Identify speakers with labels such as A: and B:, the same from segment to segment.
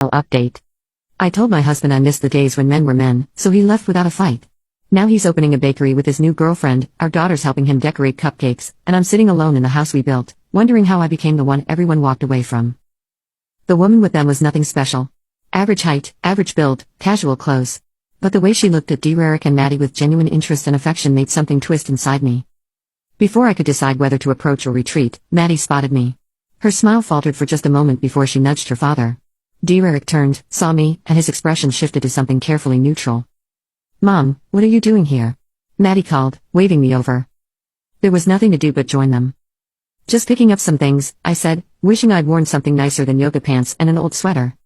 A: Update. I told my husband I missed the days when men were men, so he left without a fight. Now he's opening a bakery with his new girlfriend, our daughter's helping him decorate cupcakes, and I'm sitting alone in the house we built, wondering how I became the one everyone walked away from. The woman with them was nothing special. Average height, average build, casual clothes. But the way she looked at Derek and Maddie with genuine interest and affection made something twist inside me. Before I could decide whether to approach or retreat, Maddie spotted me. Her smile faltered for just a moment before she nudged her father. Derek turned, saw me, and his expression shifted to something carefully neutral. "Mom, what are you doing here?" Maddie called, waving me over. There was nothing to do but join them. "Just picking up some things," I said, wishing I'd worn something nicer than yoga pants and an old sweater.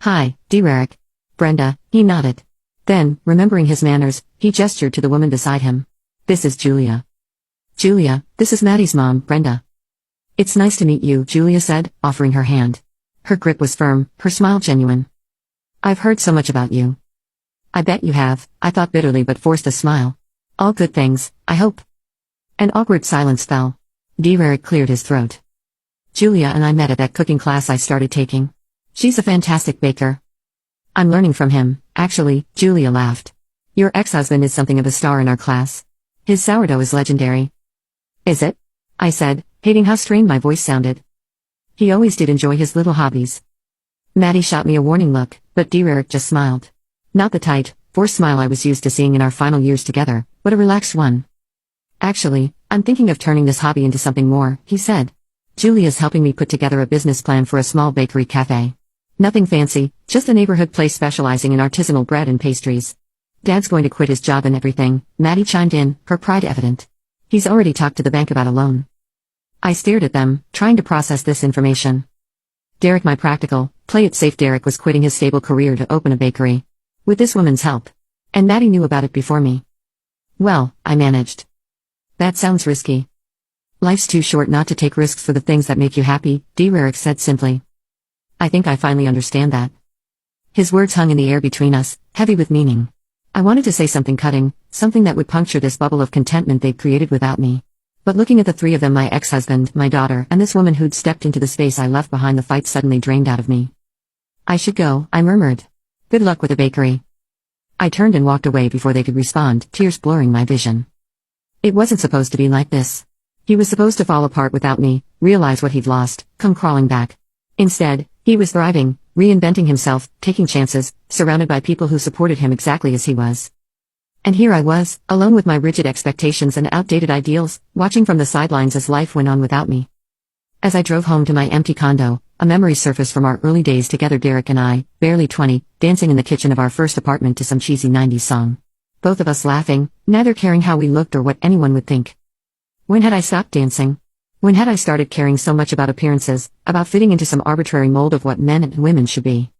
A: "Hi, Derek." "Brenda," he nodded. Then, remembering his manners, he gestured to the woman beside him. "This is Julia." "Julia, this is Maddie's mom, Brenda." "It's nice to meet you," Julia said, offering her hand. Her grip was firm, her smile genuine. "I've heard so much about you." "I bet you have," I thought bitterly but forced a smile. "All good things, I hope." An awkward silence fell. Derek cleared his throat. "Julia and I met at that cooking class I started taking. She's a fantastic baker." "I'm learning from him, actually," Julia laughed. "Your ex-husband is something of a star in our class. His sourdough is legendary." "Is it?" I said, hating how strained my voice sounded. "He always did enjoy his little hobbies." Maddie shot me a warning look, but Derek just smiled. Not the tight, forced smile I was used to seeing in our final years together, but a relaxed one. "Actually, I'm thinking of turning this hobby into something more," he said. "Julia's helping me put together a business plan for a small bakery cafe. Nothing fancy, just a neighborhood place specializing in artisanal bread and pastries." "Dad's going to quit his job and everything," Maddie chimed in, her pride evident. "He's already talked to the bank about a loan." I stared at them, trying to process this information. Derek, my practical, play-it-safe Derek was quitting his stable career to open a bakery. With this woman's help. And Maddie knew about it before me. "Well," I managed. "That sounds risky." "Life's too short not to take risks for the things that make you happy," Derek said simply. "I think I finally understand that." His words hung in the air between us, heavy with meaning. I wanted to say something cutting, something that would puncture this bubble of contentment they'd created without me. But looking at the three of them, my ex-husband, my daughter, and this woman who'd stepped into the space I left behind, the fight suddenly drained out of me. "I should go," I murmured. "Good luck with the bakery." I turned and walked away before they could respond, tears blurring my vision. It wasn't supposed to be like this. He was supposed to fall apart without me, realize what he'd lost, come crawling back. Instead, he was thriving, reinventing himself, taking chances, surrounded by people who supported him exactly as he was. And here I was, alone with my rigid expectations and outdated ideals, watching from the sidelines as life went on without me. As I drove home to my empty condo, a memory surfaced from our early days together, Derek and I, barely 20, dancing in the kitchen of our first apartment to some cheesy 90s song. Both of us laughing, neither caring how we looked or what anyone would think. When had I stopped dancing? When had I started caring so much about appearances, about fitting into some arbitrary mold of what men and women should be?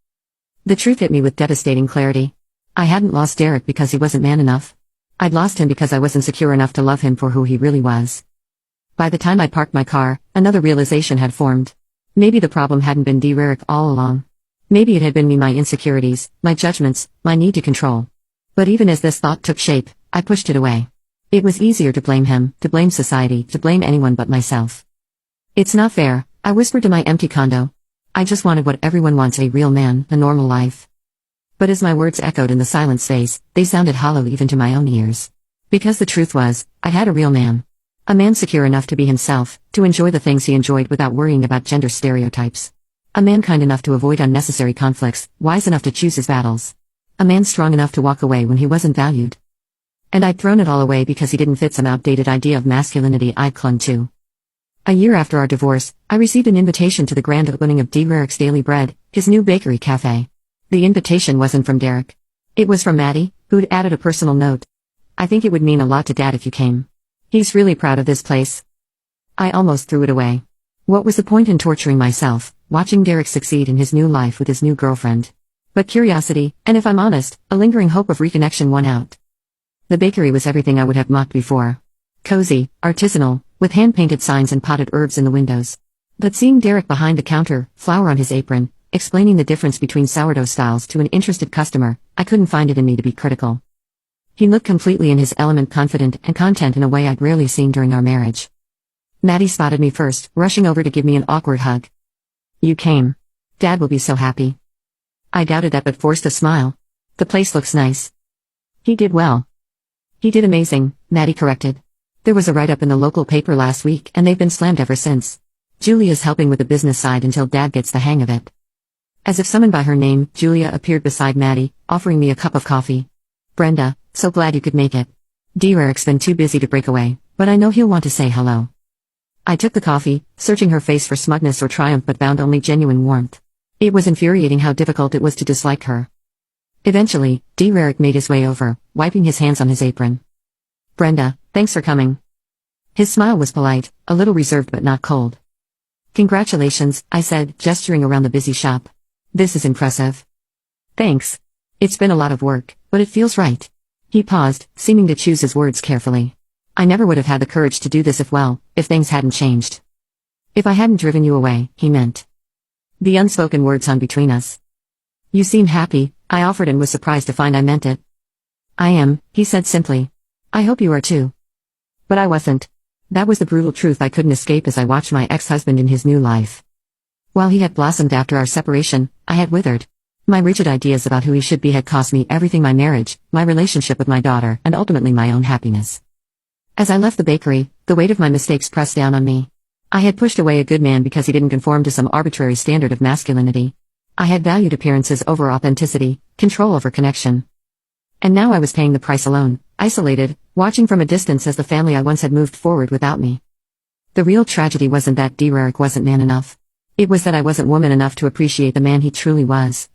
A: The truth hit me with devastating clarity. I hadn't lost Derek because he wasn't man enough. I'd lost him because I wasn't secure enough to love him for who he really was. By the time I parked my car, another realization had formed. Maybe the problem hadn't been Derek all along. Maybe it had been me, my insecurities, my judgments, my need to control. But even as this thought took shape, I pushed it away. It was easier to blame him, to blame society, to blame anyone but myself. "It's not fair," I whispered to my empty condo. I just wanted what everyone wants, a real man, a normal life. But as my words echoed in the silent space, they sounded hollow even to my own ears. Because the truth was, I had a real man. A man secure enough to be himself, to enjoy the things he enjoyed without worrying about gender stereotypes. A man kind enough to avoid unnecessary conflicts, wise enough to choose his battles. A man strong enough to walk away when he wasn't valued. And I'd thrown it all away because he didn't fit some outdated idea of masculinity I'd clung to. A year after our divorce, I received an invitation to the grand opening of Derek's Daily Bread, his new bakery cafe. The invitation wasn't from Derek. It was from Maddie, who'd added a personal note. "I think it would mean a lot to Dad if you came. He's really proud of this place." I almost threw it away. What was the point in torturing myself, watching Derek succeed in his new life with his new girlfriend? But curiosity, and if I'm honest, a lingering hope of reconnection won out. The bakery was everything I would have mocked before. Cozy, artisanal, with hand-painted signs and potted herbs in the windows. But seeing Derek behind the counter, flour on his apron, explaining the difference between sourdough styles to an interested customer, I couldn't find it in me to be critical. He looked completely in his element, confident and content in a way I'd rarely seen during our marriage. Maddie spotted me first, rushing over to give me an awkward hug. "You came. Dad will be so happy." I doubted that but forced a smile. The place looks nice. He did well. He did amazing, Maddie corrected. There was a write-up in the local paper last week and they've been slammed ever since. Julia's helping with the business side until Dad gets the hang of it. As if summoned by her name, Julia appeared beside Maddie, offering me a cup of coffee. Brenda, so glad you could make it. Derek's been too busy to break away, but I know he'll want to say hello. I took the coffee, searching her face for smugness or triumph but found only genuine warmth. It was infuriating how difficult it was to dislike her. Eventually, Derek made his way over, wiping his hands on his apron. Brenda, thanks for coming. His smile was polite, a little reserved but not cold. Congratulations, I said, gesturing around the busy shop. This is impressive. Thanks. It's been a lot of work, but it feels right. He paused, seeming to choose his words carefully. I never would have had the courage to do this if things hadn't changed. If I hadn't driven you away, he meant. The unspoken words hung between us. You seem happy, I offered and was surprised to find I meant it. I am, he said simply. I hope you are too. But I wasn't. That was the brutal truth I couldn't escape as I watched my ex-husband in his new life. While he had blossomed after our separation, I had withered. My rigid ideas about who he should be had cost me everything: my marriage, my relationship with my daughter, and ultimately my own happiness. As I left the bakery, the weight of my mistakes pressed down on me. I had pushed away a good man because he didn't conform to some arbitrary standard of masculinity. I had valued appearances over authenticity, control over connection. And now I was paying the price alone, isolated, watching from a distance as the family I once had moved forward without me. The real tragedy wasn't that Derek wasn't man enough. It was that I wasn't woman enough to appreciate the man he truly was.